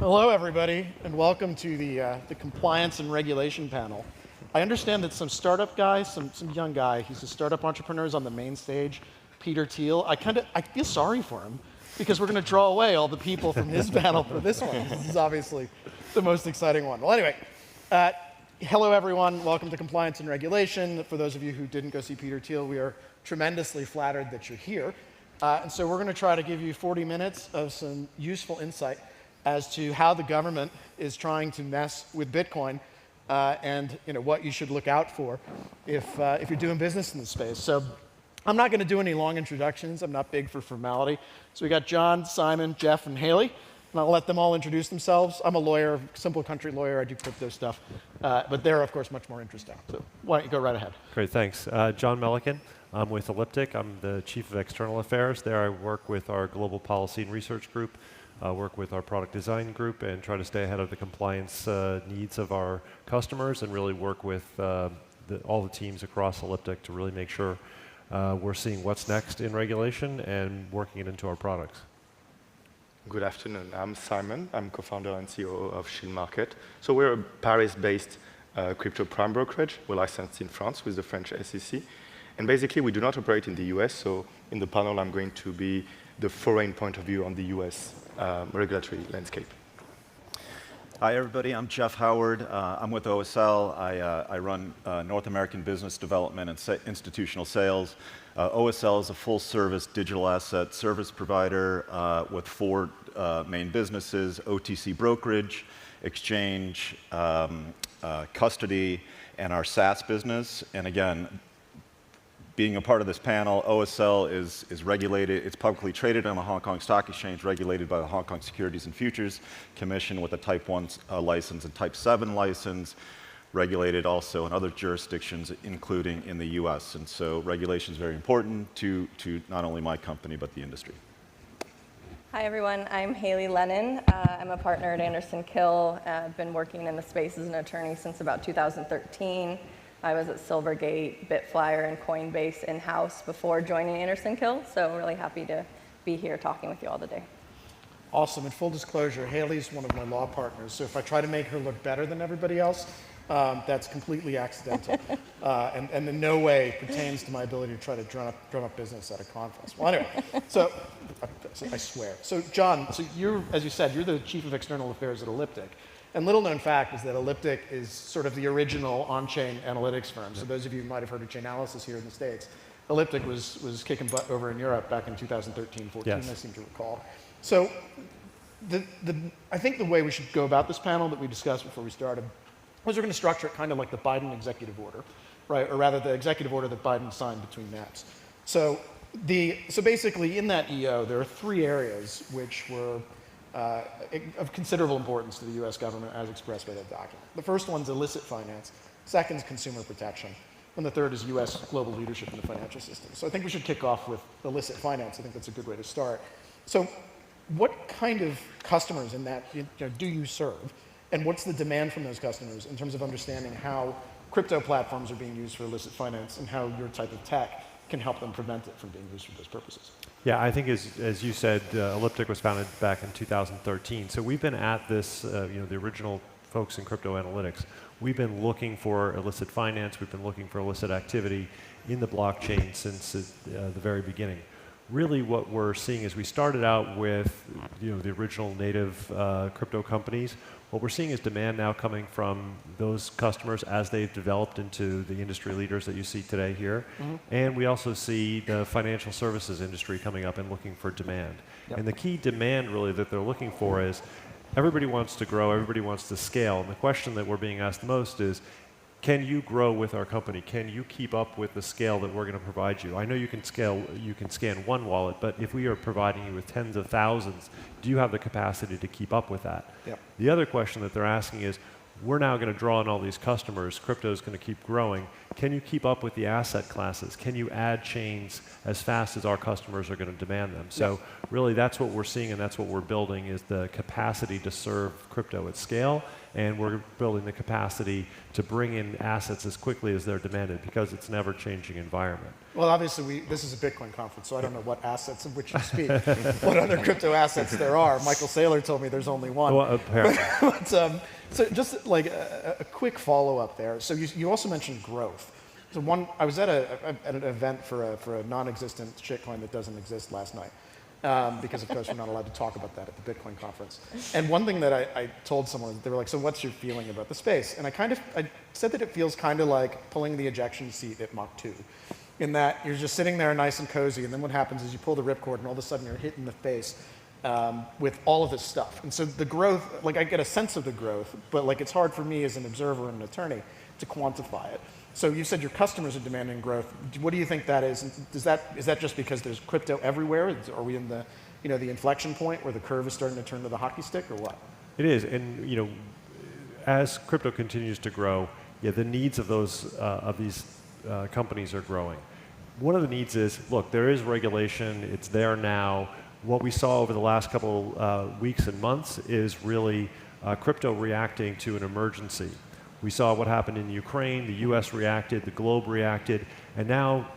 Hello, everybody, and welcome to the Compliance and Regulation panel. I understand that some startup guy, some young guy, he's a startup entrepreneur, is on the main stage, Peter Thiel. I feel sorry for him because we're going to draw away all the people from his panel for this one. This is obviously the most exciting one. Well, anyway, hello, everyone. Welcome to Compliance and Regulation. For those of you who didn't go see Peter Thiel, we are tremendously flattered that you're here. And so we're going to try to give you 40 minutes of some useful insight as to how the government is trying to mess with Bitcoin and what you should look out for if you're doing business in the space. So I'm not going to do any long introductions. I'm not big for formality. So we got John, Simon, Jeff, and Hailey. And I'll let them all introduce themselves. I'm a lawyer, simple country lawyer. I do crypto stuff. But they're, of course, much more interesting. So why don't you go right ahead. Great, thanks. John Melican. I'm with Elliptic. I'm the Chief of External Affairs. There I work with our Global Policy and Research Group, work with our Product Design Group, and try to stay ahead of the compliance needs of our customers and really work with all the teams across Elliptic to really make sure we're seeing what's next in regulation and working it into our products. Good afternoon. I'm Simon. I'm co-founder and CEO of Shield Market. So we're a Paris-based crypto prime brokerage. We're licensed in France with the French SEC. And basically, we do not operate in the US. So in the panel, I'm going to be the foreign point of view on the US regulatory landscape. Hi, everybody. I'm Jeff Howard. I'm with OSL. I run North American business development and institutional sales. OSL is a full-service digital asset service provider with four main businesses: OTC brokerage, exchange, custody, and our SaaS business. And again, being a part of this panel, OSL is regulated. It's publicly traded on the Hong Kong Stock Exchange, regulated by the Hong Kong Securities and Futures Commission with a Type 1 license and Type 7 license, regulated also in other jurisdictions, including in the US. And so regulation is very important to not only my company, but the industry. Hi, everyone. I'm Hailey Lennon. I'm a partner at Anderson Kill. I've been working in the space as an attorney since about 2013. I was at Silvergate, Bitflyer, and Coinbase in-house before joining Anderson Kill, so I'm really happy to be here talking with you all today. Awesome. And full disclosure, Hailey's one of my law partners, so if I try to make her look better than everybody else, that's completely accidental and in no way pertains to my ability to try to drum up business at a conference. Well, anyway, so I swear. So John, so you're, as you said, you're the Chief of External Affairs at Elliptic. And little known fact is that Elliptic is sort of the original on-chain analytics firm. So those of you who might have heard of Chainalysis here in the States, Elliptic was kicking butt over in Europe back in 2013, 14, yes. I seem to recall. So I think the way we should go about this panel that we discussed before we started was we're going to structure it kind of like the Biden executive order, right? Or rather the executive order that Biden signed between naps. So basically in that EO, there are three areas which were of considerable importance to the US government as expressed by that document. The first one's illicit finance, second is consumer protection, and the third is US global leadership in the financial system. So I think we should kick off with illicit finance. I think that's a good way to start. So what kind of customers in that do you serve, and what's the demand from those customers in terms of understanding how crypto platforms are being used for illicit finance and how your type of tech can help them prevent it from being used for those purposes? Yeah, I think as you said, Elliptic was founded back in 2013. So we've been at this, the original folks in crypto analytics. We've been looking for illicit finance. We've been looking for illicit activity in the blockchain since the very beginning. Really what we're seeing is we started out with the original native crypto companies. What we're seeing is demand now coming from those customers as they've developed into the industry leaders that you see today here. Mm-hmm. And we also see the financial services industry coming up and looking for demand. Yep. And the key demand really that they're looking for is everybody wants to grow, everybody wants to scale. And the question that we're being asked most is, can you grow with our company? Can you keep up with the scale that we're going to provide you? I know you can scan one wallet, but if we are providing you with tens of thousands, do you have the capacity to keep up with that? Yep. The other question that they're asking is, we're now going to draw in all these customers, crypto is going to keep growing. can you keep up with the asset classes? Can you add chains as fast as our customers are going to demand them? So really that's what we're seeing and that's what we're building is the capacity to serve crypto at scale, and we're building the capacity to bring in assets as quickly as they're demanded because it's an ever-changing environment. Well, obviously, this is a Bitcoin conference, so I don't know what assets of which you speak, what other crypto assets there are. Michael Saylor told me there's only one. Well, apparently. But, so just like a quick follow-up there. So you also mentioned growth. So I was at an event for a non-existent shitcoin that doesn't exist last night. Because of course we're not allowed to talk about that at the Bitcoin conference. And one thing that I told someone, they were like, so what's your feeling about the space? And I said that it feels kind of like pulling the ejection seat at Mach 2. In that you're just sitting there nice and cozy, and then what happens is you pull the ripcord and all of a sudden you're hit in the face with all of this stuff. And so the growth, like I get a sense of the growth, but like it's hard for me as an observer and an attorney to quantify it. So you said your customers are demanding growth. What do you think that is? And is that just because there's crypto everywhere? Are we in the the inflection point where the curve is starting to turn to the hockey stick, or what? It is, and as crypto continues to grow, the needs of these companies are growing. One of the needs is, look, there is regulation. It's there now. What we saw over the last couple weeks and months is really crypto reacting to an emergency. We saw what happened in Ukraine, the US reacted, the globe reacted, and now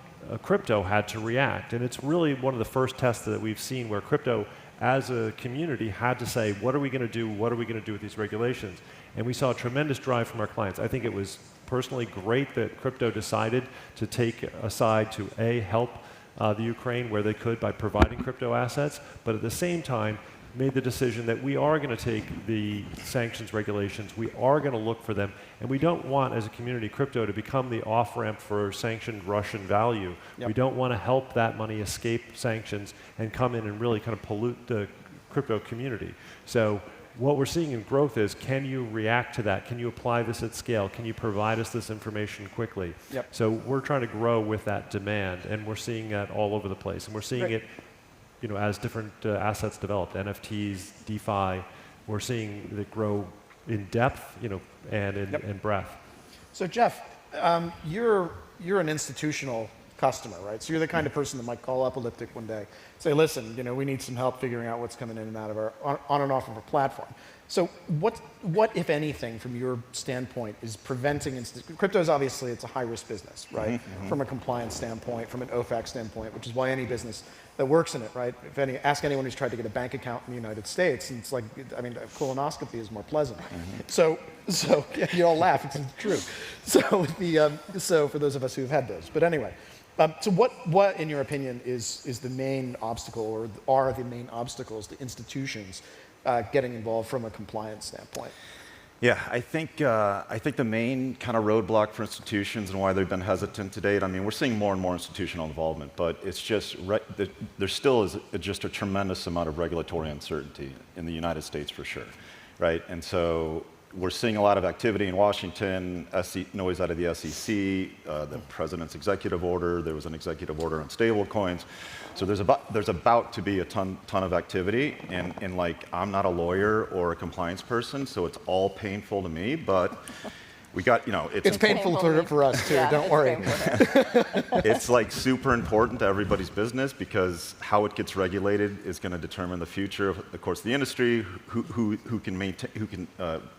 crypto had to react. And it's really one of the first tests that we've seen where crypto as a community had to say, what are we going to do? What are we going to do with these regulations? And we saw a tremendous drive from our clients. I think it was personally great that crypto decided to take a side to help the Ukraine where they could by providing crypto assets, but at the same time, made the decision that we are going to take the sanctions regulations, we are going to look for them, and we don't want, as a community, crypto to become the off-ramp for sanctioned Russian value. Yep. We don't want to help that money escape sanctions and come in and really kind of pollute the crypto community. So what we're seeing in growth is, can you react to that? Can you apply this at scale? Can you provide us this information quickly? Yep. So we're trying to grow with that demand, and we're seeing that all over the place. And we're seeing it as different assets develop, NFTs, DeFi, we're seeing it grow in depth, and in breadth. So Jeff, you're an institutional customer, right? So you're the kind of person that might call up Elliptic one day, say, listen, we need some help figuring out what's coming in and out of on and off of our platform. So what, if anything, from your standpoint, is preventing crypto is obviously, it's a high-risk business, right? Mm-hmm. From a compliance standpoint, from an OFAC standpoint, which is why any business that works in it, right? Ask anyone who's tried to get a bank account in the United States, and it's like, a colonoscopy is more pleasant. Mm-hmm. So you all laugh, it's true. So for those of us who've had those, but anyway. So what, in your opinion, is the main obstacle, or are the main obstacles to institutions getting involved from a compliance standpoint? Yeah, I think the main kind of roadblock for institutions and why they've been hesitant to date, we're seeing more and more institutional involvement, but it's just, there still is just a tremendous amount of regulatory uncertainty in the United States for sure, right? And so we're seeing a lot of activity in Washington, noise out of the SEC, the president's executive order, there was an executive order on stable coins. So there's about to be a ton of activity, and like, I'm not a lawyer or a compliance person, so it's all painful to me, but we got, it's painful for us too, don't worry. It's like super important to everybody's business because how it gets regulated is going to determine the future of course, the industry, who can maintain, who can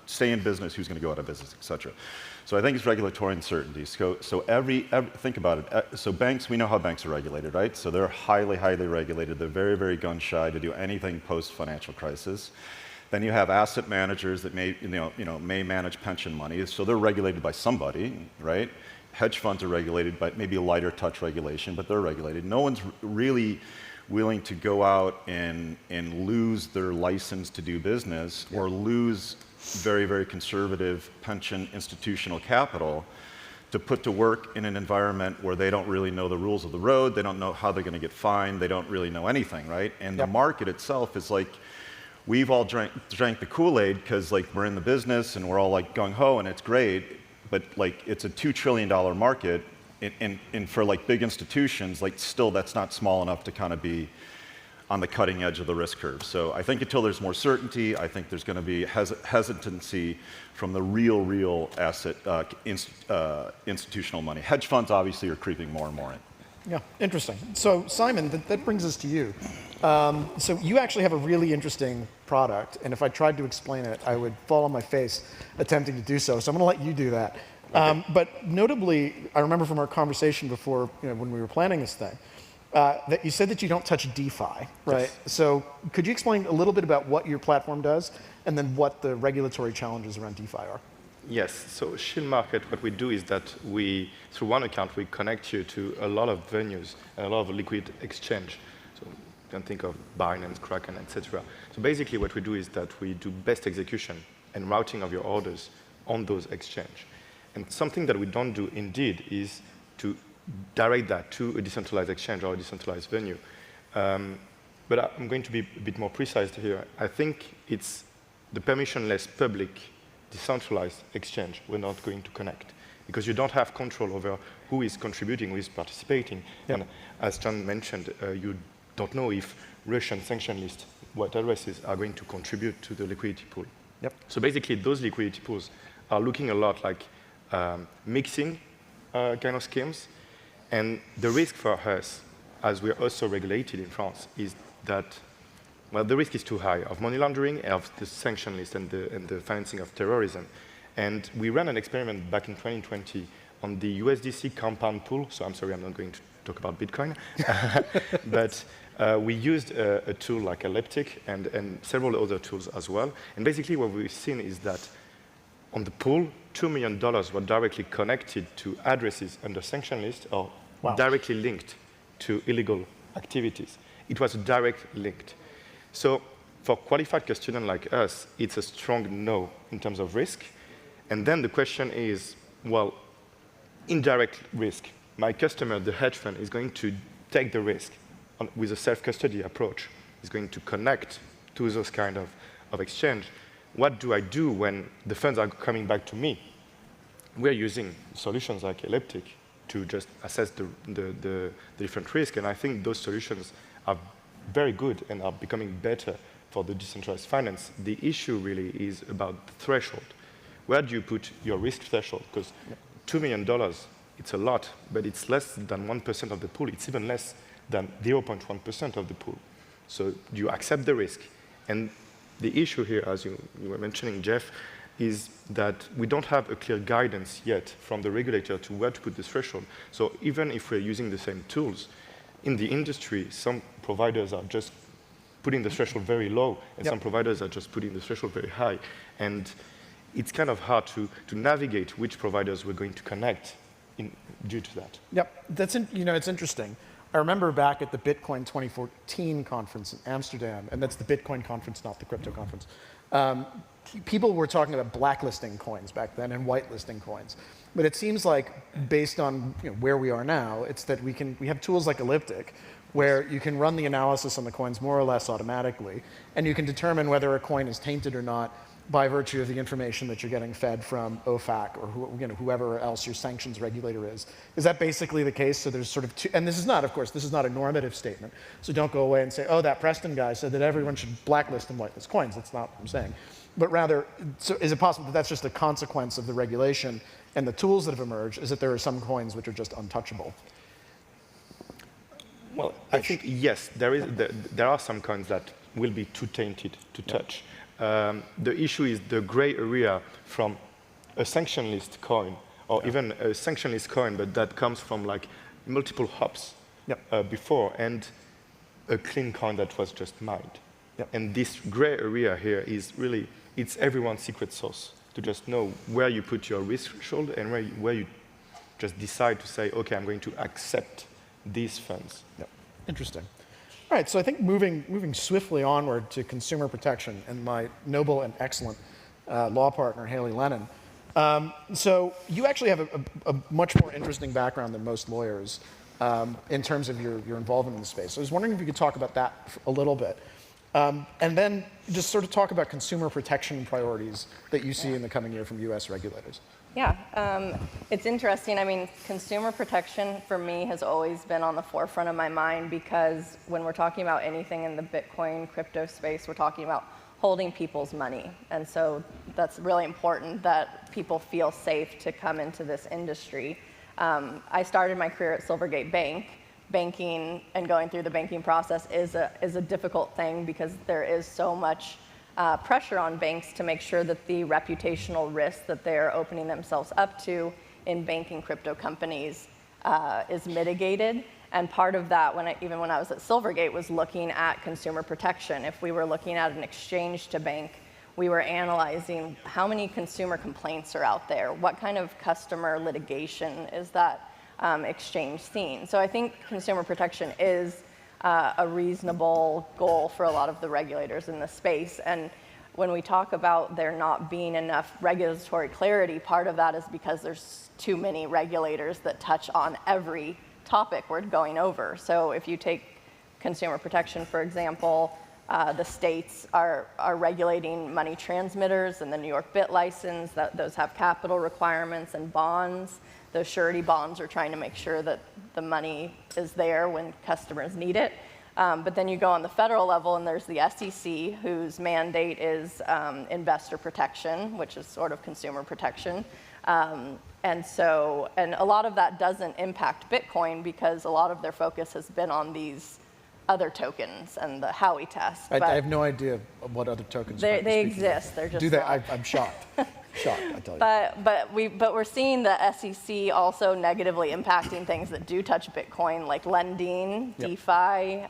stay in business, who's going to go out of business, et cetera. So I think it's regulatory uncertainty. So think about it. So banks, we know how banks are regulated, right? So they're highly, highly regulated. They're very, very gun shy to do anything post-financial crisis. Then you have asset managers that may manage pension money, so they're regulated by somebody, right? Hedge funds are regulated by maybe a lighter touch regulation, but they're regulated. No one's really willing to go out and lose their license to do business or lose very, very conservative pension institutional capital to put to work in an environment where they don't really know the rules of the road, they don't know how they're going to get fined, they don't really know anything, right? And the market itself is like, we've all drank the Kool-Aid because like we're in the business and we're all like gung-ho and it's great, but like it's a $2 trillion market, and for like big institutions, like still that's not small enough to kind of be on the cutting edge of the risk curve. So I think until there's more certainty, I think there's going to be hesitancy from the real asset institutional money. Hedge funds obviously are creeping more and more in. Yeah, interesting. So Simon, that brings us to you. So you actually have a really interesting product, and if I tried to explain it, I would fall on my face attempting to do so. So I'm going to let you do that. Okay. But notably, I remember from our conversation before, when we were planning this thing, that you said that you don't touch DeFi, right? Yes. So could you explain a little bit about what your platform does, and then what the regulatory challenges around DeFi are? Yes, so Shield Market, what we do is that we, through one account, we connect you to a lot of venues, and a lot of liquid exchange. So you can think of Byrne, Kraken, etc. So basically what we do is that we do best execution and routing of your orders on those exchange. And something that we don't do indeed is to direct that to a decentralized exchange or a decentralized venue. But I'm going to be a bit more precise here. I think it's the permissionless public decentralized exchange we're not going to connect, because you don't have control over who is contributing, who is participating. Yep. And as John mentioned, you don't know if Russian sanction list, what addresses are going to contribute to the liquidity pool. Yep. So basically, those liquidity pools are looking a lot like mixing kind of schemes. And the risk for us, as we're also regulated in France, is that, well, the risk is too high of money laundering, of the sanction list, and the financing of terrorism. And we ran an experiment back in 2020 on the USDC compound pool. So I'm sorry, I'm not going to talk about Bitcoin. But we used a tool like Elliptic and several other tools as well. And basically what we've seen is that on the pool, $2 million were directly connected to addresses under sanction list or directly linked to illegal activities. It was direct linked. So for qualified custodian like us, it's a strong no in terms of risk. And then the question is, well, indirect risk. My customer, the hedge fund, is going to take the risk with a self-custody approach. Is going to connect to those kind of exchange. What do I do when the funds are coming back to me? We're using solutions like Elliptic to just assess the different risks, and I think those solutions are very good and are becoming better for the decentralized finance. The issue really is about the threshold. Where do you put your risk threshold? Because $2 million, it's a lot, but it's less than 1% of the pool. It's even less than 0.1% of the pool. So do you accept the risk? And the issue here, as you were mentioning, Jeff, is that we don't have a clear guidance yet from the regulator to where to put the threshold. So even if we're using the same tools, in the industry, some providers are just putting the threshold very low, and some providers are just putting the threshold very high. And it's kind of hard to navigate which providers we're going to connect due to that. Yep, it's interesting. I remember back at the Bitcoin 2014 conference in Amsterdam, and that's the Bitcoin conference, not the crypto conference. People were talking about blacklisting coins back then and whitelisting coins. But it seems like, based on where we are now, it's that we have tools like Elliptic, where you can run the analysis on the coins more or less automatically, and you can determine whether a coin is tainted or not by virtue of the information that you're getting fed from OFAC or whoever else your sanctions regulator is. Is that basically the case? So there's sort of two, and this is not, of course, this is not a normative statement. So don't go away and say, oh, that Preston guy said that everyone should blacklist and whitelist coins. That's not what I'm saying. But rather, so is it possible that that's just a consequence of the regulation and the tools that have emerged, is that there are some coins which are just untouchable? Well, I think, yes, there are some coins that will be too tainted to touch. The issue is the gray area from a sanction list coin, or even a sanction list coin, but that comes from like multiple hops before, and a clean coin that was just mined. And this gray area here is really, it's everyone's secret sauce to just know where you put your risk threshold and where you just decide to say, okay, I'm going to accept these funds. Interesting. All right, so I think moving swiftly onward to consumer protection and my noble and excellent law partner, Hailey Lennon. So you actually have a much more interesting background than most lawyers in terms of your involvement in the space. So I was wondering if you could talk about that a little bit. And then just sort of talk about consumer protection priorities that you see in the coming year from US regulators. Yeah, it's interesting. I mean, consumer protection for me has always been on the forefront of my mind because when we're talking about anything in the Bitcoin crypto space, we're talking about holding people's money. And so that's really important that people feel safe to come into this industry. I started my career at Silvergate Bank. Banking and going through the banking process is a difficult thing because there is so much pressure on banks to make sure that the reputational risk that they're opening themselves up to in banking crypto companies is mitigated. And part of that, even when I was at Silvergate, was looking at consumer protection. If we were looking at an exchange to bank, we were analyzing how many consumer complaints are out there, what kind of customer litigation is that exchange seeing. So I think consumer protection is a reasonable goal for a lot of the regulators in the space. And when we talk about there not being enough regulatory clarity, part of that is because there's too many regulators that touch on every topic we're going over. So if you take consumer protection, for example, the states are regulating money transmitters and the New York BIT license. Those have capital requirements and bonds. Those surety bonds are trying to make sure that the money is there when customers need it. But then you go on the federal level and there's the SEC, whose mandate is investor protection, which is sort of consumer protection. And a lot of that doesn't impact Bitcoin because a lot of their focus has been on these other tokens and the Howey test. I have no idea what other tokens they exist. They're just do they? not. I'm shocked. Shocked, I tell you. But we're seeing the SEC also negatively impacting things that do touch Bitcoin, like lending, Yep. DeFi,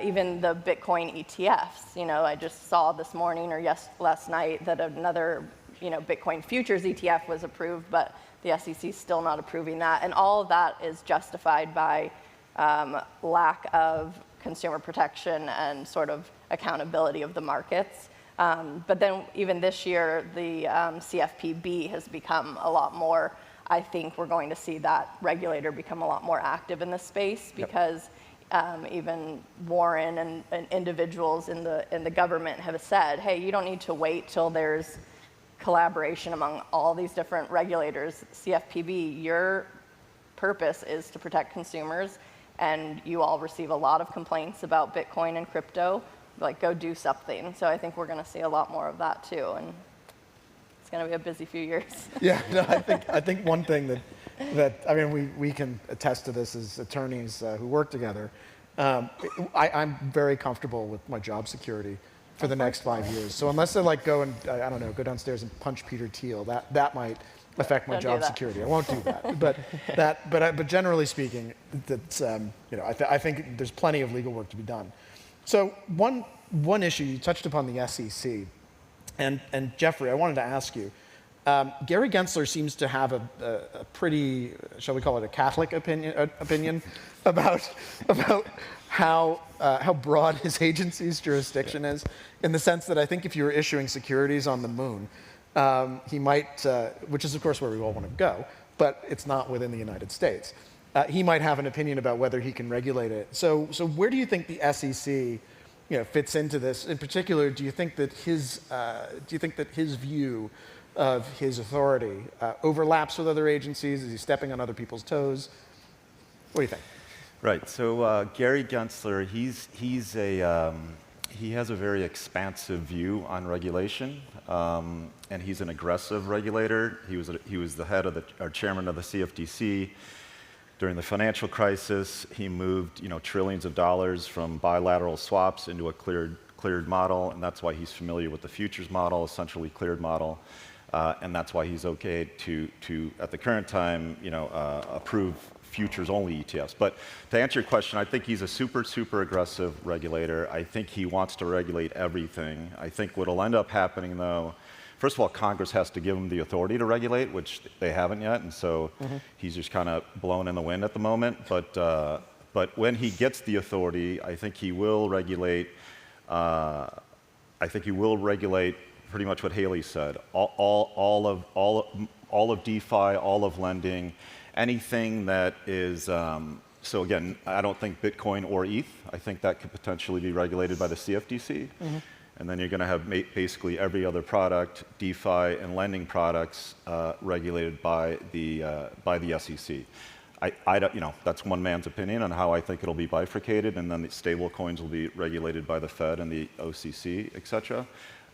even the Bitcoin ETFs. You know, I just saw this morning or last night that another Bitcoin futures ETF was approved, but the SEC is still not approving that, and all of that is justified by lack of consumer protection and sort of accountability of the markets. But then even this year, the CFPB has become a lot more, I think we're going to see that regulator become a lot more active in this space because even Warren and individuals in the government have said, hey, you don't need to wait till there's collaboration among all these different regulators. CFPB, your purpose is to protect consumers, and you all receive a lot of complaints about Bitcoin and crypto. Like, go do something. So I think we're going to see a lot more of that too, and it's going to be a busy few years. Yeah, no, I think one thing that I mean, we can attest to this as attorneys who work together. I'm very comfortable with my job security for the next 5 years. So unless I go and go downstairs and punch Peter Thiel, that might affect my job security. I won't do that. But generally speaking, that's I think there's plenty of legal work to be done. So one issue you touched upon the SEC, and Jeffrey, I wanted to ask you. Gary Gensler seems to have a pretty, shall we call it, a Catholic opinion about how broad his agency's jurisdiction is, in the sense that I think if you were issuing securities on the moon, he might, which is of course where we all want to go, but it's not within the United States. He might have an opinion about whether he can regulate it. So where do you think the SEC, fits into this? In particular, do you think that his view of his authority overlaps with other agencies? Is he stepping on other people's toes? What do you think? Right. So Gary Gensler, he has a very expansive view on regulation, and he's an aggressive regulator. He was the head of or chairman of the CFTC during the financial crisis. He moved trillions of dollars from bilateral swaps into a cleared model, and that's why he's familiar with the futures model, a centrally cleared model. And that's why he's okay to at the current time, approve futures-only ETFs. But to answer your question, I think he's a super aggressive regulator. I think he wants to regulate everything. I think what'll end up happening, though, first of all, Congress has to give him the authority to regulate, which they haven't yet, and so he's just kind of blown in the wind at the moment. But when he gets the authority, I think he will regulate. Pretty much what Hailey said. All of DeFi, all of lending, anything that is so again, I don't think Bitcoin or ETH. I think that could potentially be regulated by the CFTC. And then you're going to have basically every other product, DeFi and lending products, regulated by the SEC. I don't, that's one man's opinion on how I think it'll be bifurcated, and then the stable coins will be regulated by the Fed and the OCC, et cetera.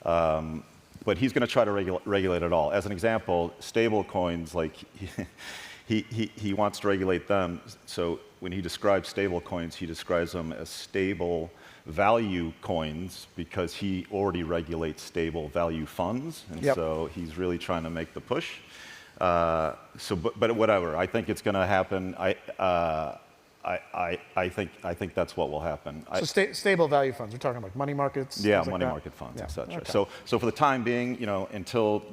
But he's going to try to regulate it all. As an example, stable coins, like he wants to regulate them. So when he describes stable coins, he describes them as stable value coins because he already regulates stable value funds, and so he's really trying to make the push. But whatever, I think it's going to happen. I think that's what will happen. So stable value funds. We're talking like money markets. Yeah, like money that? market funds, etc. Okay. So for the time being, until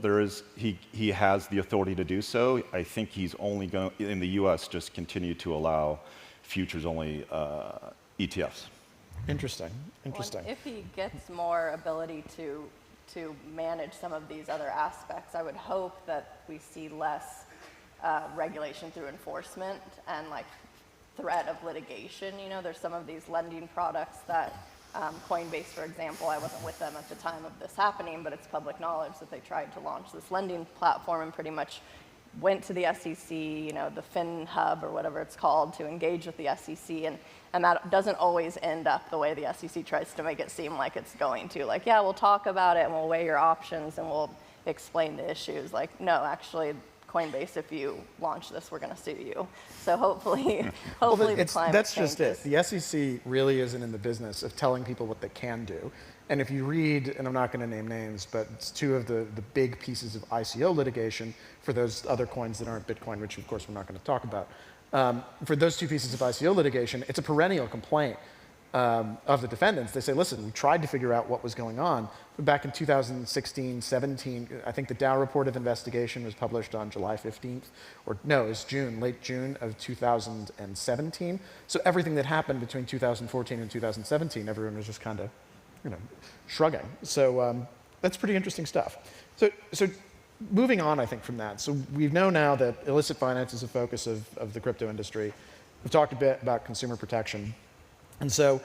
he has the authority to do so, I think he's only going to, in the U.S., just continue to allow futures-only ETFs. Interesting. Well, if he gets more ability to manage some of these other aspects, I would hope that we see less regulation through enforcement and like threat of litigation. There's some of these lending products that Coinbase, for example, I wasn't with them at the time of this happening, but it's public knowledge that they tried to launch this lending platform and pretty much went to the SEC, the FinHub or whatever it's called, to engage with the SEC, and that doesn't always end up the way the SEC tries to make it seem like it's going to. Like, yeah, we'll talk about it and we'll weigh your options and we'll explain the issues. Like, no, actually, Coinbase, if you launch this, we're going to sue you. So hopefully the climate that's just it. changes. The SEC really isn't in the business of telling people what they can do. And if you read, and I'm not going to name names, but it's two of the big pieces of ICO litigation for those other coins that aren't Bitcoin, which of course we're not going to talk about. For those two pieces of ICO litigation, it's a perennial complaint of the defendants. They say, listen, we tried to figure out what was going on. But back in 2016, 17, I think the Dow report of investigation was published on July 15th, or no, it was late June of 2017. So everything that happened between 2014 and 2017, everyone was just kind of shrugging. So that's pretty interesting stuff. So moving on, I think, from that. So we know now that illicit finance is a focus of the crypto industry. We've talked a bit about consumer protection. And so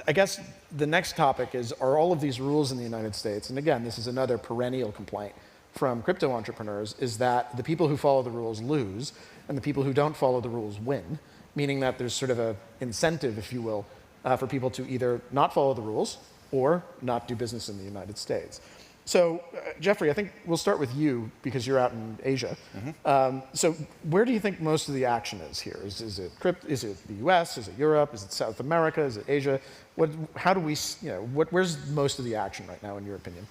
I guess the next topic is, are all of these rules in the United States, and again, this is another perennial complaint from crypto entrepreneurs, is that the people who follow the rules lose, and the people who don't follow the rules win, meaning that there's sort of an incentive, if you will, for people to either not follow the rules or not do business in the United States. So, Jeffrey, I think we'll start with you because you're out in Asia. So where do you think most of the action is here? Is it the US? Is it Europe? Is it South America? Is it Asia? How do we, where's most of the action right now, in your opinion?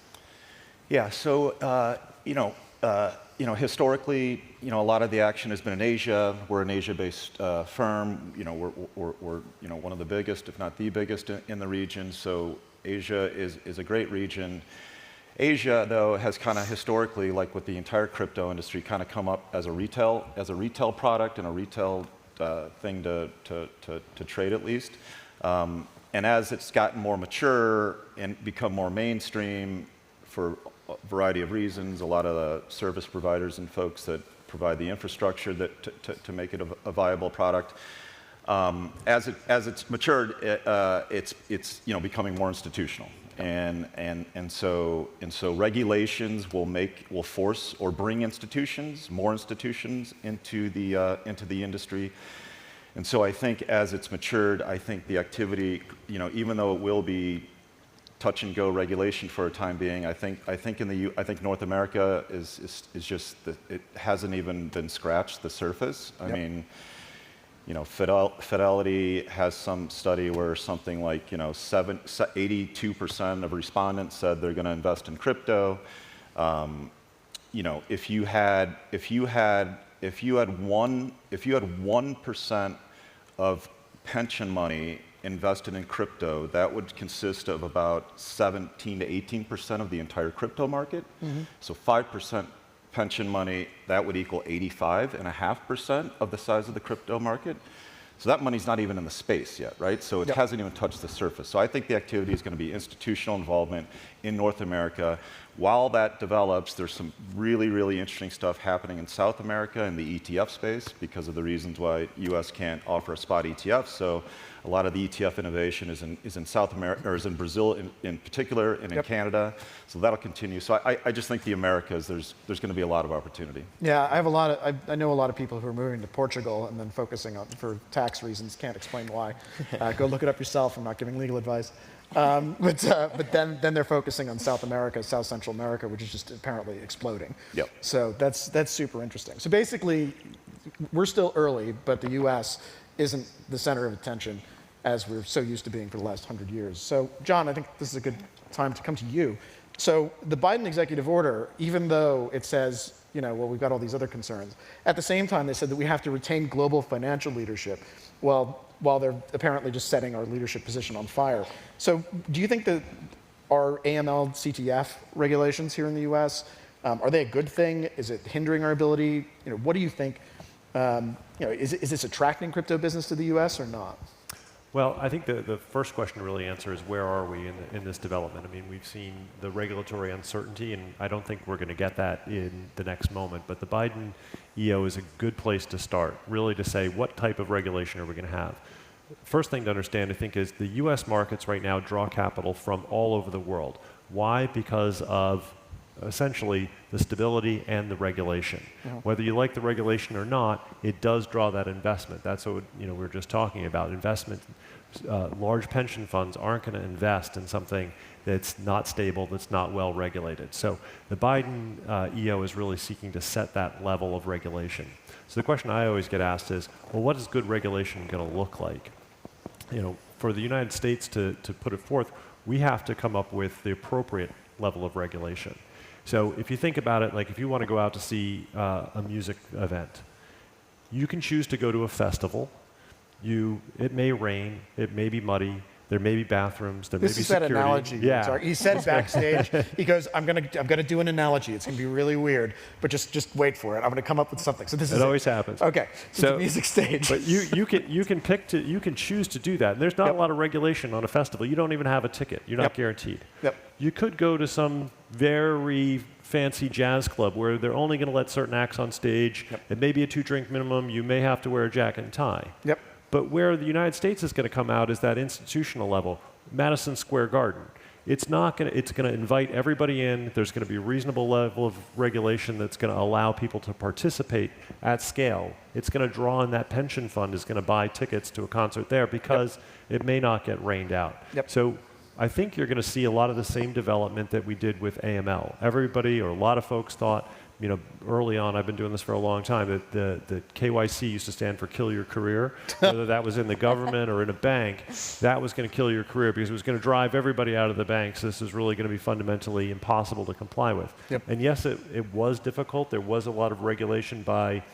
Yeah, so, historically, a lot of the action has been in Asia. We're an Asia-based firm. We're one of the biggest, if not the biggest, in the region. So Asia is a great region. Asia, though, has kind of historically, like with the entire crypto industry, kind of come up as a retail product and a retail thing to trade, at least. And as it's gotten more mature and become more mainstream for a variety of reasons, a lot of the service providers and folks that provide the infrastructure to make it a viable product, as it's matured, it's becoming more institutional. And so regulations will force or bring more institutions into the industry. And so I think as it's matured, I think the activity, even though it will be touch and go regulation for a time being, I think North America is just it hasn't even been scratched the surface. I mean, Fidelity has some study where something like 82% of respondents said they're going to invest in crypto. If you had 1% of pension money invested in crypto, that would consist of about 17 to 18% of the entire crypto market. So 5% pension money, that would equal 85.5% of the size of the crypto market. So that money's not even in the space yet, right? So it hasn't even touched the surface. So I think the activity is going to be institutional involvement in North America. While that develops, there's some really, really interesting stuff happening in South America in the ETF space because of the reasons why US can't offer a spot ETF. So a lot of the ETF innovation is in South America, or is in Brazil in particular, and in Canada. So that'll continue. So I just think the Americas, there's going to be a lot of opportunity. Yeah, I know a lot of people who are moving to Portugal and then focusing on, for tax reasons, can't explain why. Go look it up yourself. I'm not giving legal advice. But then they're focusing on South America, South Central America, which is just apparently exploding. Yep. So that's super interesting. So basically, we're still early, but the U.S. isn't the center of attention as we're so used to being for the last 100 years. So John, I think this is a good time to come to you. So the Biden executive order, even though it says, well, we've got all these other concerns, at the same time they said that we have to retain global financial leadership. Well, while they're apparently just setting our leadership position on fire. So do you think that our AML CTF regulations here in the US, are they a good thing? Is it hindering our ability? What do you think? Is this attracting crypto business to the US or not? Well, I think the first question to really answer is where are we in this development? I mean, we've seen the regulatory uncertainty, and I don't think we're going to get that in the next moment. But the Biden EO is a good place to start, really to say what type of regulation are we going to have. First thing to understand, I think, is the US markets right now draw capital from all over the world. Why? Because of essentially the stability and the regulation. Whether you like the regulation or not, it does draw that investment. That's what we were just talking about. Investment, large pension funds aren't going to invest in something that's not stable, that's not well regulated. So the Biden EO is really seeking to set that level of regulation. So the question I always get asked is, well, what is good regulation going to look like? For the United States to put it forth, we have to come up with the appropriate level of regulation. So if you think about it, like if you want to go out to see a music event, you can choose to go to a festival. It may rain, it may be muddy, there may be bathrooms, there may be security. This is that analogy. Yeah. Sorry. He said backstage, he goes, I'm gonna do an analogy. It's gonna be really weird, but just wait for it. I'm gonna come up with something. So this is it always happens. Okay. So the music stage. But you can choose to do that. And there's not a lot of regulation on a festival. You don't even have a ticket. You're not guaranteed. You could go to some very fancy jazz club where they're only going to let certain acts on stage. It may be a 2-drink minimum. You may have to wear a jacket and tie. But where the United States is going to come out is that institutional level. Madison Square Garden. It's going to invite everybody in. There's going to be a reasonable level of regulation that's going to allow people to participate at scale. It's going to draw in that pension fund is going to buy tickets to a concert there because it may not get rained out. So I think you're going to see a lot of the same development that we did with AML. Everybody, or a lot of folks thought, early on, I've been doing this for a long time, that the KYC used to stand for kill your career, whether that was in the government or in a bank, that was going to kill your career because it was going to drive everybody out of the banks. This is really going to be fundamentally impossible to comply with. And yes, it was difficult. There was a lot of regulation by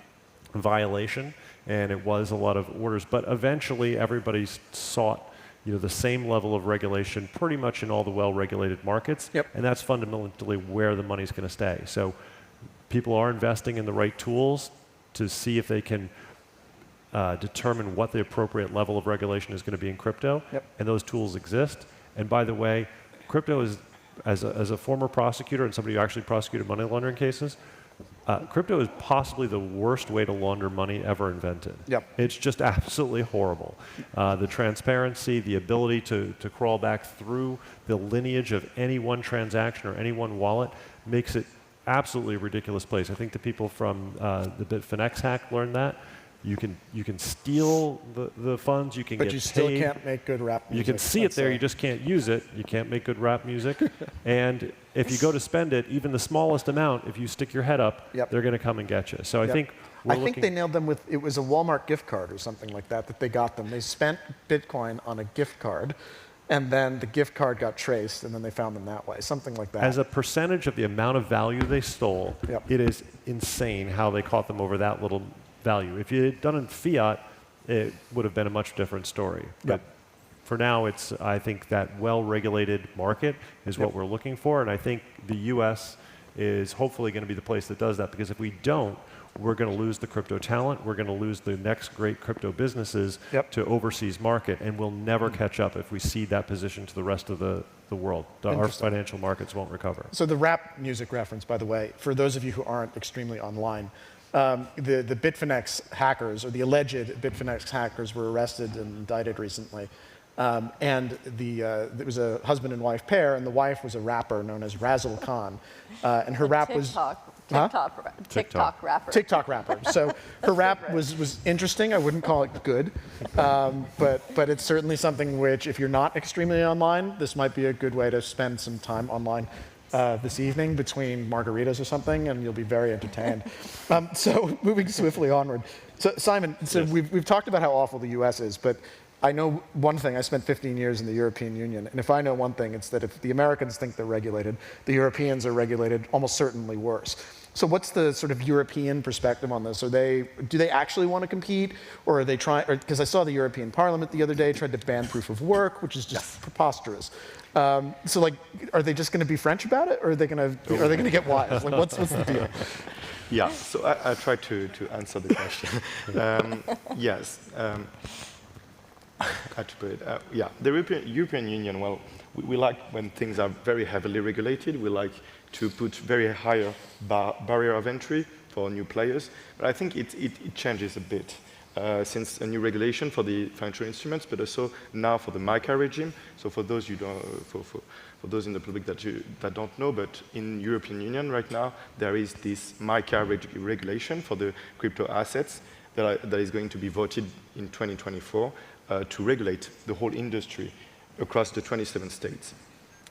violation, and it was a lot of orders, but eventually everybody sought the same level of regulation pretty much in all the well-regulated markets, and that's fundamentally where the money's going to stay. So people are investing in the right tools to see if they can determine what the appropriate level of regulation is going to be in crypto, and those tools exist. And by the way, crypto is, as a former prosecutor and somebody who actually prosecuted money laundering cases, crypto is possibly the worst way to launder money ever invented. It's just absolutely horrible. The transparency, the ability to crawl back through the lineage of any one transaction or any one wallet makes it absolutely a ridiculous place. I think the people from the Bitfinex hack learned that. You can steal the funds, you can get paid. But you still can't make good rap music. You can see it there, you just can't use it. You can't make good rap music. And if you go to spend it, even the smallest amount, if you stick your head up, they're going to come and get you. So I think they nailed them with, it was a Walmart gift card or something like that they got them. They spent Bitcoin on a gift card, and then the gift card got traced, and then they found them that way, something like that. As a percentage of the amount of value they stole, it is insane how they caught them over that little value. If you had done it in fiat, it would have been a much different story. But for now, I think that well-regulated market is what we're looking for, and I think the U.S. is hopefully going to be the place that does that, because if we don't, we're going to lose the crypto talent, we're going to lose the next great crypto businesses to overseas market, and we'll never catch up if we cede that position to the rest of the world. Our financial markets won't recover. So the rap music reference, by the way, for those of you who aren't extremely online, the Bitfinex hackers, or the alleged Bitfinex hackers, were arrested and indicted recently. And there was a husband and wife pair, and the wife was a rapper known as Razzle Khan. And her rap was... TikTok rapper. TikTok rapper. So her rap was interesting. I wouldn't call it good, but it's certainly something which, if you're not extremely online, this might be a good way to spend some time online this evening between margaritas or something, and you'll be very entertained. So moving swiftly onward. So Simon, we've talked about how awful the U.S. is, but I know one thing. I spent 15 years in the European Union, and if I know one thing, it's that if the Americans think they're regulated, the Europeans are regulated almost certainly worse. So what's the sort of European perspective on this? Do they actually want to compete, or are they trying? Because I saw the European Parliament the other day tried to ban proof of work, which is just preposterous. So like, are they just going to be French about it, or are they going to get wise? Like, what's the deal? Yeah. So I try to answer the question. Yes. How to put it? Yeah, the European Union, well, we like when things are very heavily regulated. We like to put very higher barrier of entry for new players. But I think it changes a bit since a new regulation for the financial instruments, but also now for the MiCA regime. So for those for those in the public that don't know, but in European Union right now, there is this MiCA regulation for the crypto assets that is going to be voted in 2024. To regulate the whole industry across the 27 states.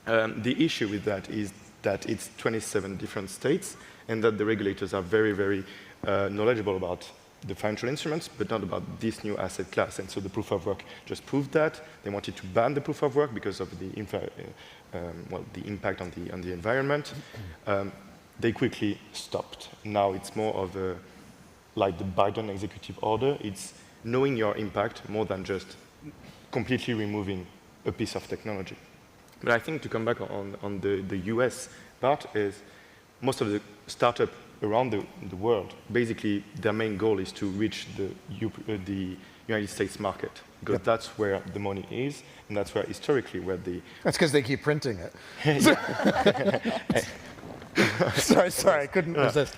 The issue with that is that it's 27 different states, and that the regulators are very, very knowledgeable about the financial instruments, but not about this new asset class. And so the proof of work just proved that. They wanted to ban the proof of work because of the impact on the environment. They quickly stopped. Now it's more of like the Byrne executive order. It's knowing your impact more than just completely removing a piece of technology. But I think to come back on the US part is most of the startups around the world, basically their main goal is to reach the United States market, because that's where the money is, and that's where historically where the... That's because they keep printing it. sorry, I couldn't resist.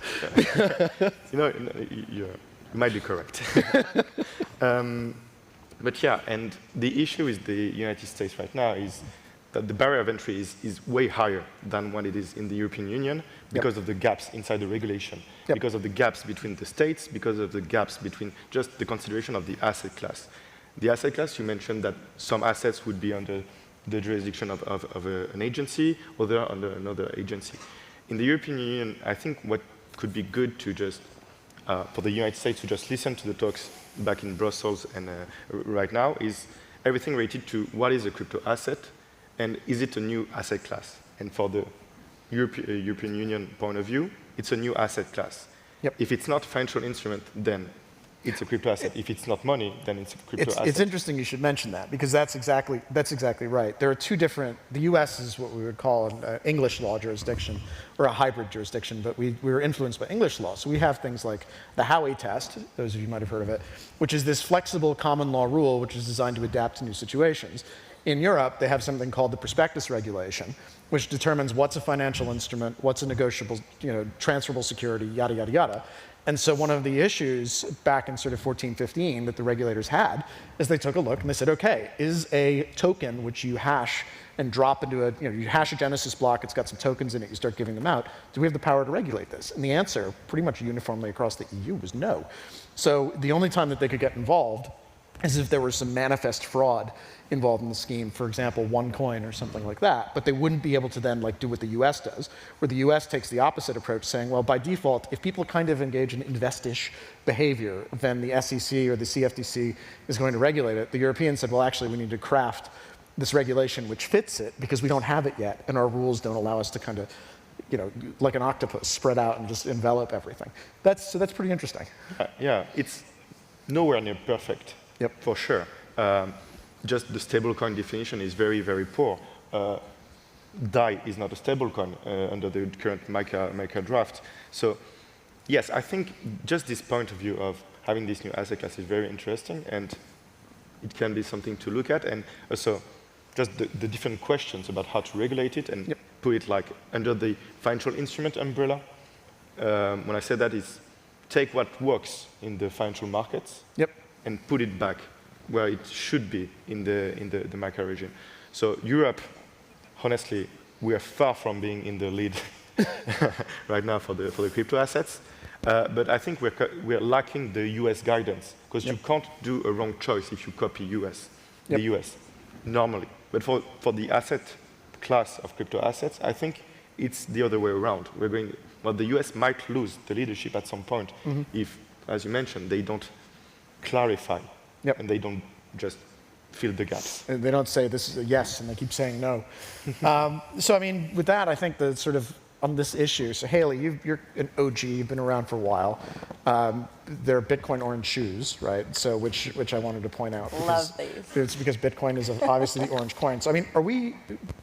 You might be correct. But yeah, and the issue with the United States right now is that the barrier of entry is way higher than what it is in the European Union because of the gaps inside the regulation, because of the gaps between the states, because of the gaps between just the consideration of the asset class. The asset class, you mentioned that some assets would be under the jurisdiction of an agency, or they're under another agency. In the European Union, I think what could be good to just for the United States to just listen to the talks back in Brussels and right now is everything related to what is a crypto asset and is it a new asset class. And for the European Union point of view, it's a new asset class. If it's not a financial instrument, then it's a crypto asset. If it's not money, then it's a crypto asset. It's interesting you should mention that, because that's exactly right. There are two different, the US is what we would call an English law jurisdiction, or a hybrid jurisdiction, but we were influenced by English law. So we have things like the Hailey test, those of you might have heard of it, which is this flexible common law rule which is designed to adapt to new situations. In Europe, they have something called the prospectus regulation, which determines what's a financial instrument, what's a negotiable, transferable security, yada, yada, yada. And so one of the issues back in sort of 14, 15 that the regulators had is they took a look and they said, okay, is a token which you hash and drop into you hash a Genesis block, it's got some tokens in it, you start giving them out, do we have the power to regulate this? And the answer, pretty much uniformly across the EU, was no. So the only time that they could get involved is if there was some manifest fraud involved in the scheme, for example, OneCoin or something like that, but they wouldn't be able to then do what the US does, where the US takes the opposite approach, saying, well, by default, if people kind of engage in invest-ish behavior, then the SEC or the CFTC is going to regulate it. The Europeans said, well, actually, we need to craft this regulation which fits it, because we don't have it yet, and our rules don't allow us to kind of, like an octopus, spread out and just envelop everything. So that's pretty interesting. Yeah, it's nowhere near perfect, for sure. Just the stablecoin definition is very, very poor. DAI is not a stablecoin under the current MiCA draft. So Yes, I think just this point of view of having this new asset class is very interesting, and it can be something to look at, and also just the different questions about how to regulate it and put it like under the financial instrument umbrella. When I say that, is take what works in the financial markets and put it back where it should be in the macro regime. So Europe, honestly, we are far from being in the lead right now for the crypto assets. But I think we're lacking the US guidance, because you can't do a wrong choice if you copy the US, normally. But for the asset class of crypto assets, I think it's the other way around. The US might lose the leadership at some point if, as you mentioned, they don't clarify and they don't just fill the gaps. And they don't say this is a yes, and they keep saying no. So I mean, with that, I think the sort of on this issue. So Hailey, you're an OG, you've been around for a while. They're Bitcoin orange shoes, right? So which I wanted to point out. Love these. It's because Bitcoin is obviously the orange coin. So I mean, are we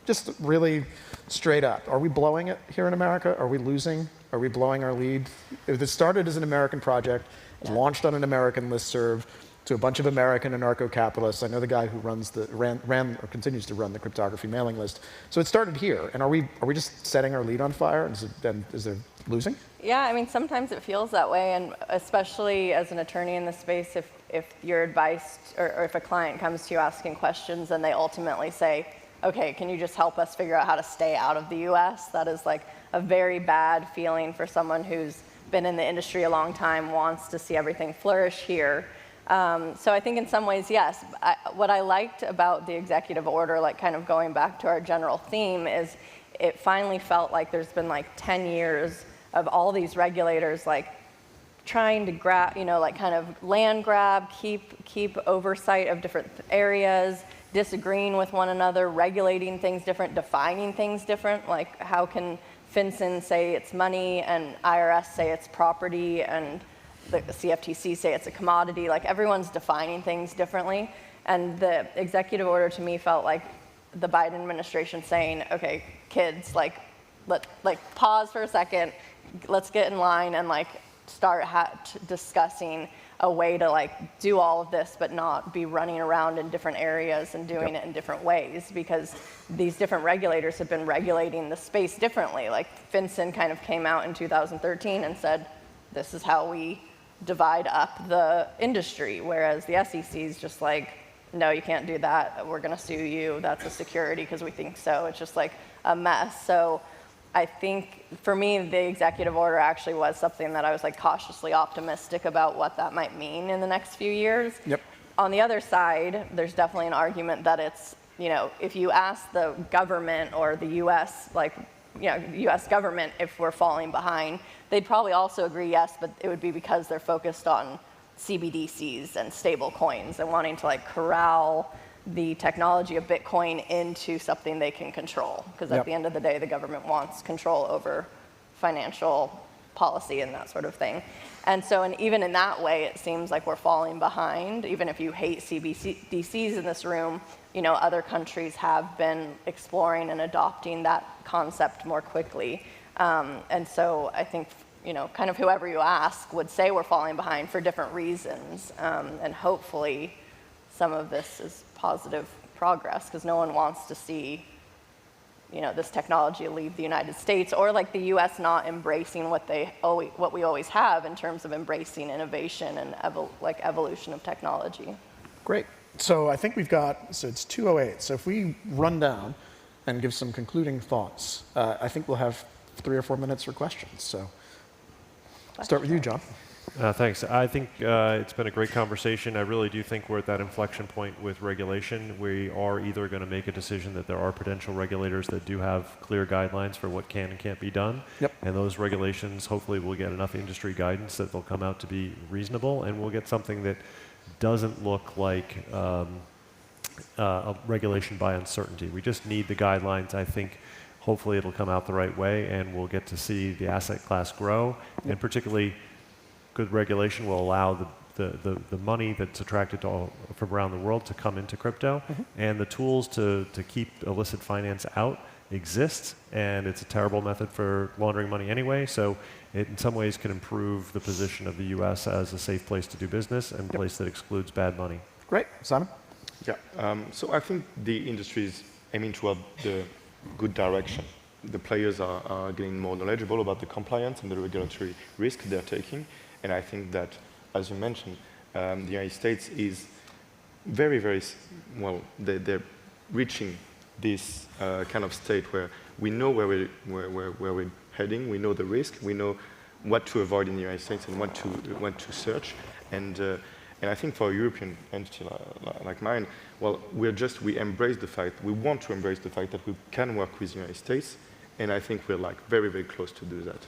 just really straight up? Are we blowing it here in America? Are we losing? Are we blowing our lead? If it started as an American project, it was launched on an American listserv to a bunch of American anarcho-capitalists. I know the guy who ran or continues to run the cryptography mailing list. So it started here, and are we just setting our lead on fire? And is there losing? Yeah, I mean, sometimes it feels that way, and especially as an attorney in this space, if your advice or if a client comes to you asking questions and they ultimately say, okay, can you just help us figure out how to stay out of the US? That is like a very bad feeling for someone who's been in the industry a long time, wants to see everything flourish here. So I think in some ways, yes. What I liked about the executive order, like kind of going back to our general theme, is it finally felt like there's been like 10 years of all these regulators like trying to grab, like kind of land grab, keep oversight of different areas, disagreeing with one another, regulating things different, defining things different. Like how can FinCEN say it's money and IRS say it's property and the CFTC say it's a commodity? Like everyone's defining things differently. And the executive order to me felt like the Biden administration saying, okay, kids, like pause for a second, let's get in line and like start discussing a way to like do all of this but not be running around in different areas and doing it in different ways, because these different regulators have been regulating the space differently. Like FinCEN kind of came out in 2013 and said, this is how we divide up the industry, whereas the SEC is just like, no, you can't do that. We're going to sue you. That's a security because we think so. It's just like a mess. So I think for me, the executive order actually was something that I was like cautiously optimistic about what that might mean in the next few years. Yep. On the other side, there's definitely an argument that it's, if you ask the government or the US, US government if we're falling behind, they'd probably also agree yes, but it would be because they're focused on CBDCs and stable coins and wanting to like corral the technology of Bitcoin into something they can control. Because at the end of the day, the government wants control over financial policy and that sort of thing. And so, and even in that way, it seems like we're falling behind. Even if you hate CBDCs in this room, other countries have been exploring and adopting that concept more quickly. And so I think, kind of whoever you ask would say we're falling behind for different reasons. And hopefully some of this is positive progress, because no one wants to see, this technology leave the United States, or like the US not embracing what we always have in terms of embracing innovation and evolution of technology. Great. So I think it's 2:08. So if we run down and give some concluding thoughts, I think we'll have 3 or 4 minutes for questions. So start with you, John. Thanks. I think it's been a great conversation. I really do think we're at that inflection point with regulation. We are either going to make a decision that there are potential regulators that do have clear guidelines for what can and can't be done. Yep. And those regulations, hopefully we'll get enough industry guidance that they'll come out to be reasonable, and we'll get something that doesn't look like a regulation by uncertainty. We just need the guidelines. I think hopefully it'll come out the right way, and we'll get to see the asset class grow, and particularly good regulation will allow the money that's attracted from around the world to come into crypto, and the tools to keep illicit finance out exists, and it's a terrible method for laundering money anyway. So it in some ways can improve the position of the U.S. as a safe place to do business and a place that excludes bad money. Great. Simon? Yeah, so I think the industry is aiming toward the good direction. The players are getting more knowledgeable about the compliance and the regulatory risk they're taking. And I think that, as you mentioned, the United States is very, very, well, they're reaching this kind of state where we know where we're heading, we know the risk, we know what to avoid in the United States and what to search. And I think for a European entity like mine, well, we embrace the fact, we want to embrace the fact that we can work with the United States, and I think we're like very, very close to do that.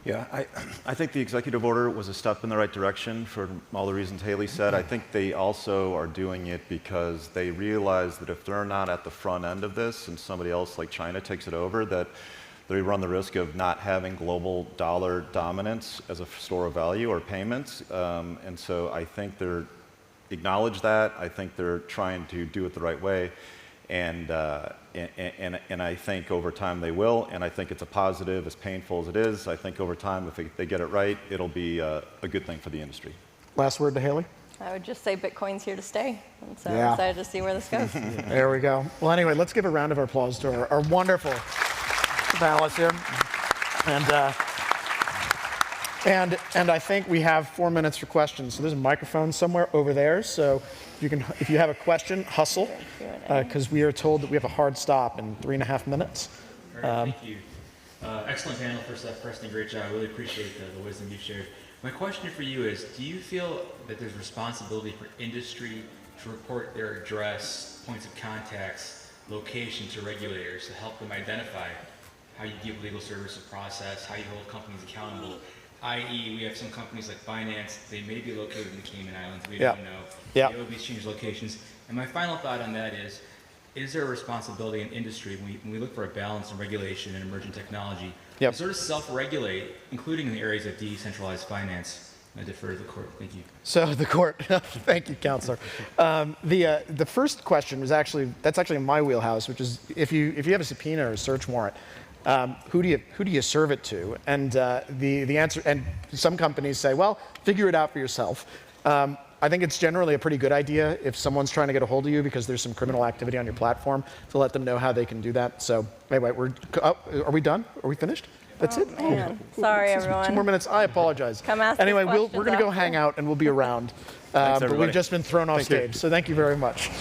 Yeah, I think the executive order was a step in the right direction for all the reasons Hailey said. I think they also are doing it because they realize that if they're not at the front end of this and somebody else like China takes it over, that they run the risk of not having global dollar dominance as a store of value or payments. And so I think they're acknowledge that. I think they're trying to do it the right way. And I think over time they will, and I think it's a positive, as painful as it is. I think over time, if they get it right, it'll be a good thing for the industry. Last word to Hailey? I would just say Bitcoin's here to stay. And so Yeah. I'm excited to see where this goes. There we go. Well, anyway, let's give a round of applause to our wonderful panelists here. And I think we have 4 minutes for questions. So there's a microphone somewhere over there. So if you have a question, hustle, because we are told that we have a hard stop in 3.5 minutes. All right, thank you. Excellent panel. First off, Preston, great job. I really appreciate the wisdom you've shared. My question for you is, do you feel that there's responsibility for industry to report their address, points of contacts, location to regulators to help them identify how you give legal service a process, how you hold companies accountable? I.e., we have some companies like Binance, they may be located in the Cayman Islands, we don't know. Yeah. They always change locations. And my final thought on that is there a responsibility in industry when we look for a balance in regulation and emerging technology to sort of self-regulate, including in the areas of decentralized finance? I defer to the court. Thank you. So the court, thank you, Counselor. The first question was that's actually in my wheelhouse, which is if you have a subpoena or a search warrant, who do you serve it to? And the answer, and some companies say, well, figure it out for yourself. I think it's generally a pretty good idea if someone's trying to get a hold of you because there's some criminal activity on your platform to let them know how they can do that. So anyway, are we done? Are we finished? That's it? Man. Sorry, everyone. 2 more minutes. I apologize. Come ask us anyway, we're questions going to go after. hang out and we'll be around. Thanks, but everybody. we've just been thrown off stage. So thank you very much.